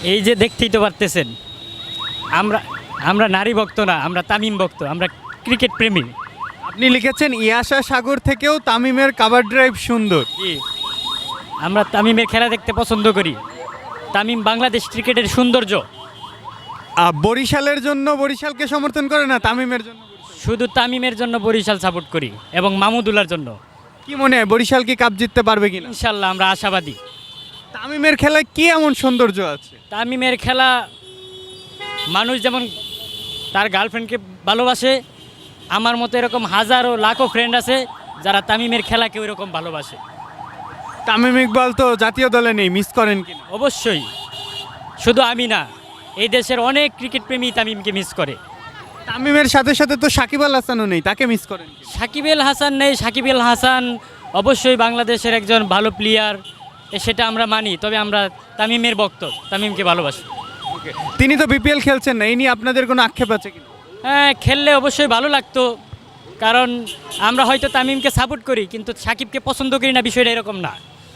এই যে দেখতেই তো পারতেছেন, আমরা আমরা নারী ভক্ত না, আমরা তামিম ভক্ত, আমরা ক্রিকেট প্রেমী। আপনি লিখেছেন ইয়াশা সাগর থেকেও তামিমের কাভার ড্রাইভ সুন্দর। জি, আমরা তামিমের খেলা দেখতে পছন্দ করি। তামিম বাংলাদেশ ক্রিকেটের সৌন্দর্য। বরিশালের জন্য বরিশালকে সমর্থন করে না, তামিমের জন্য শুধু তামিমের জন্য বরিশাল সাপোর্ট করি এবং মামুদুল্লার জন্য। কি মনে হয় বরিশাল কি কাপ জিততে পারবে কিনা? ইনশাল্লাহ আমরা আশাবাদী। তামিমের খেলায় কি এমন সৌন্দর্য আছে? তামিমের খেলা, মানুষ যেমন তার গার্লফ্রেন্ডকে ভালোবাসে, আমার মতো এরকম হাজারো লাখো ফ্রেন্ড আছে যারা তামিমের খেলাকে ওই রকম ভালোবাসে। তামিম ইকবাল তো জাতীয় দলে নেই, মিস করেন কিনা? অবশ্যই, শুধু আমি না, এই দেশের অনেক ক্রিকেট প্রেমী তামিমকে মিস করে। তামিমের সাথে সাথে তো সাকিব আল হাসানও নেই, তাকে মিস করেন কিনা? সাকিব আল হাসান নেই, সাকিব আল হাসান অবশ্যই বাংলাদেশের একজন ভালো প্লেয়ার, সেটা আমরা মানি, তবে আমরা তামিমের ভক্ত, তামিমকে ভালোবাসি। তিনি তো বিপিএল খেলছেন না, এই নিয়ে আপনাদের কোনো আক্ষেপ আছে কিনা? হ্যাঁ, খেললে অবশ্যই ভালো লাগতো, কারণ আমরা হয়তো তামিমকে সাপোর্ট করি কিন্তু সাকিবকে পছন্দ করি না, বিষয়টা এরকম না।